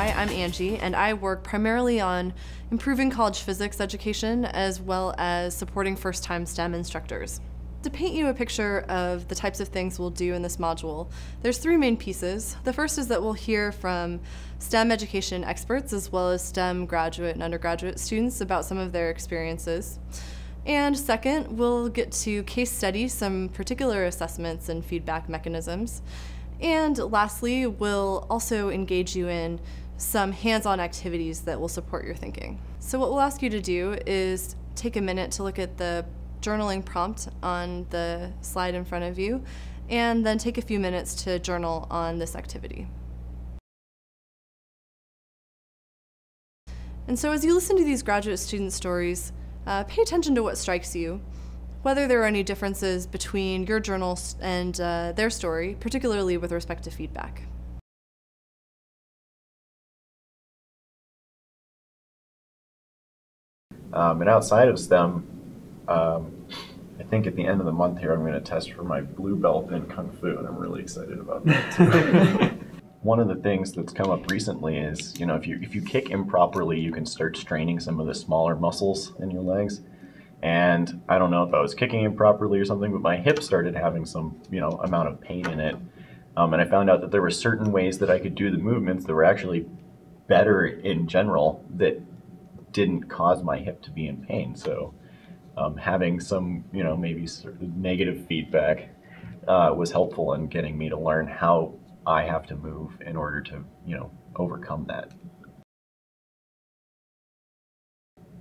Hi, I'm Angie, and I work primarily on improving college physics education as well as supporting first-time STEM instructors. To paint you a picture of the types of things we'll do in this module, there's three main pieces. The first is that we'll hear from STEM education experts as well as STEM graduate and undergraduate students about some of their experiences. And second, we'll get to case study some particular assessments and feedback mechanisms. And lastly, we'll also engage you in some hands-on activities that will support your thinking. So what we'll ask you to do is take a minute to look at the journaling prompt on the slide in front of you, and then take a few minutes to journal on this activity. And so as you listen to these graduate student stories, pay attention to what strikes you, whether there are any differences between your journal and their story, particularly with respect to feedback. And outside of STEM, I think at the end of the month here I'm going to test for my blue belt in Kung Fu, and I'm really excited about that. One of the things that's come up recently is, if you kick improperly, you can start straining some of the smaller muscles in your legs. And I don't know if I was kicking improperly or something, but my hip started having some, amount of pain in it. And I found out that there were certain ways that I could do the movements that were actually better in general that didn't cause my hip to be in pain. So having some, maybe sort of negative feedback was helpful in getting me to learn how I have to move in order to, overcome that.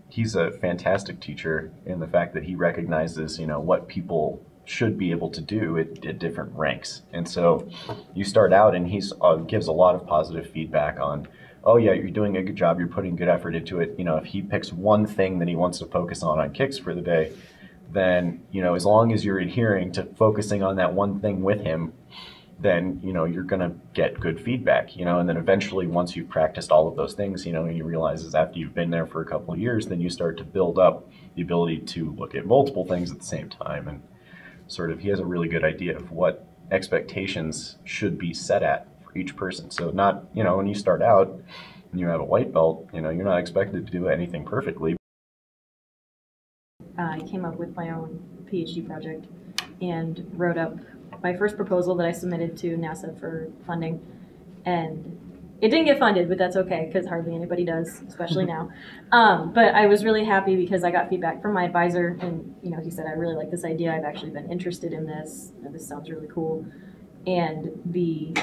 He's a fantastic teacher in the fact that he recognizes, what people should be able to do at different ranks. And so you start out and he gives a lot of positive feedback on, oh yeah, you're doing a good job, you're putting good effort into it. If he picks one thing that he wants to focus on kicks for the day, then, as long as you're adhering to focusing on that one thing with him, then, you're gonna get good feedback, and then eventually once you've practiced all of those things, and you realize is after you've been there for a couple of years, then you start to build up the ability to look at multiple things at the same time. And sort of, he has a really good idea of what expectations should be set at for each person. So not, when you start out and you have a white belt, you're not expected to do anything perfectly. I came up with my own PhD project and wrote up my first proposal that I submitted to NASA for funding, and it didn't get funded, but that's okay because hardly anybody does, especially now. But I was really happy because I got feedback from my advisor, and he said, I really like this idea. I've actually been interested in this. This sounds really cool. And the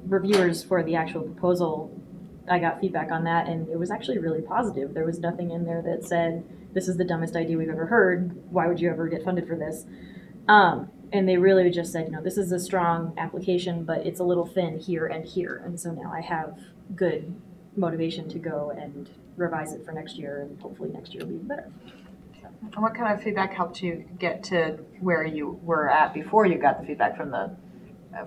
reviewers for the actual proposal, I got feedback on that, and it was actually really positive. There was nothing in there that said, this is the dumbest idea we've ever heard. Why would you ever get funded for this? And they really just said, this is a strong application, but it's a little thin here and here. And so now I have good motivation to go and revise it for next year, and hopefully next year will be better. So. And what kind of feedback helped you get to where you were at before you got the feedback from the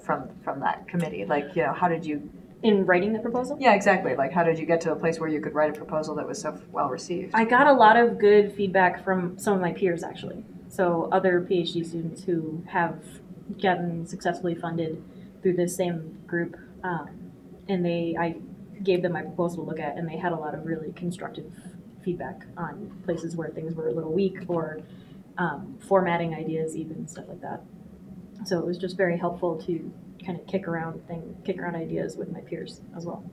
from that committee? Like, how did you... In writing the proposal? Yeah, exactly. Like, how did you get to a place where you could write a proposal that was so well received? I got a lot of good feedback from some of my peers, actually. So other PhD students who have gotten successfully funded through this same group, and I gave them my proposal to look at, and they had a lot of really constructive feedback on places where things were a little weak, or formatting ideas, even stuff like that. So it was just very helpful to kind of kick around ideas with my peers as well.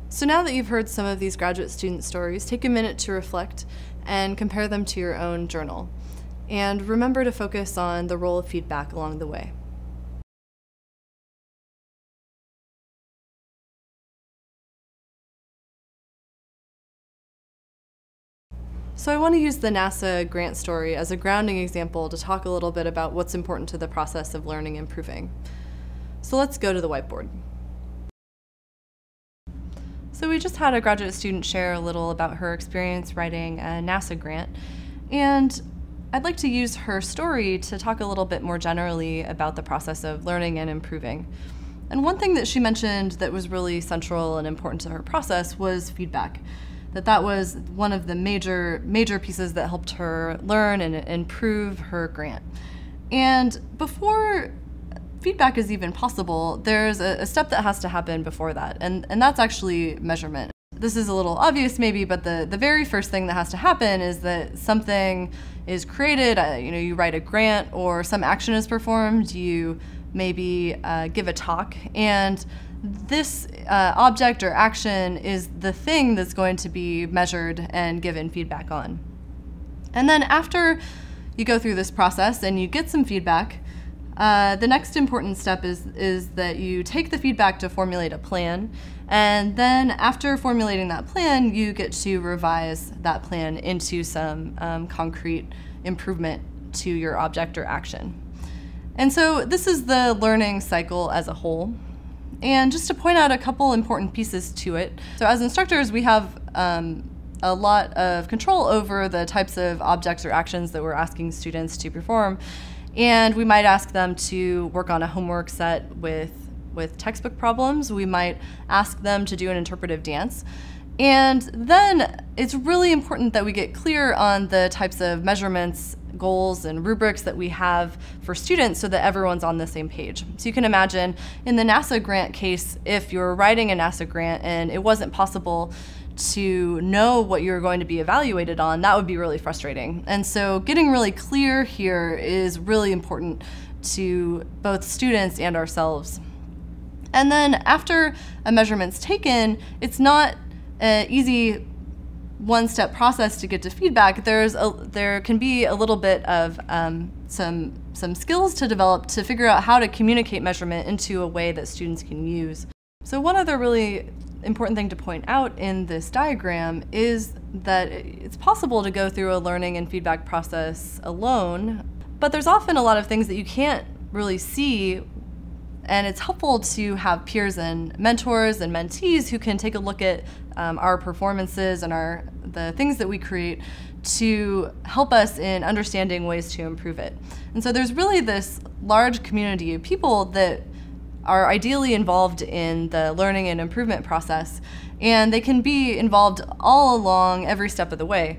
So now that you've heard some of these graduate student stories, take a minute to reflect and compare them to your own journal. And remember to focus on the role of feedback along the way. So I want to use the NASA grant story as a grounding example to talk a little bit about what's important to the process of learning and improving. So let's go to the whiteboard. So we just had a graduate student share a little about her experience writing a NASA grant, and I'd like to use her story to talk a little bit more generally about the process of learning and improving. And one thing that she mentioned that was really central and important to her process was feedback. That was one of the major pieces that helped her learn and improve her grant. And before feedback is even possible, there's a step that has to happen before that, and that's actually measurement. This is a little obvious maybe, but the very first thing that has to happen is that something is created, you write a grant or some action is performed, you maybe give a talk, and this object or action is the thing that's going to be measured and given feedback on. And then after you go through this process and you get some feedback, the next important step is that you take the feedback to formulate a plan, and then after formulating that plan, you get to revise that plan into some concrete improvement to your object or action. And so this is the learning cycle as a whole. And just to point out a couple important pieces to it. So as instructors, we have a lot of control over the types of objects or actions that we're asking students to perform. And we might ask them to work on a homework set with textbook problems. We might ask them to do an interpretive dance. And then it's really important that we get clear on the types of measurements, goals, and rubrics that we have for students so that everyone's on the same page. So you can imagine in the NASA grant case, if you're writing a NASA grant and it wasn't possible to know what you're going to be evaluated on, that would be really frustrating. And so getting really clear here is really important to both students and ourselves. And then after a measurement's taken, it's not an easy one-step process to get to feedback. There can be a little bit of some skills to develop to figure out how to communicate measurement into a way that students can use. So one other really important thing to point out in this diagram is that it's possible to go through a learning and feedback process alone, but there's often a lot of things that you can't really see, and it's helpful to have peers and mentors and mentees who can take a look at our performances and the things that we create to help us in understanding ways to improve it. And so there's really this large community of people that are ideally involved in the learning and improvement process, and they can be involved all along every step of the way.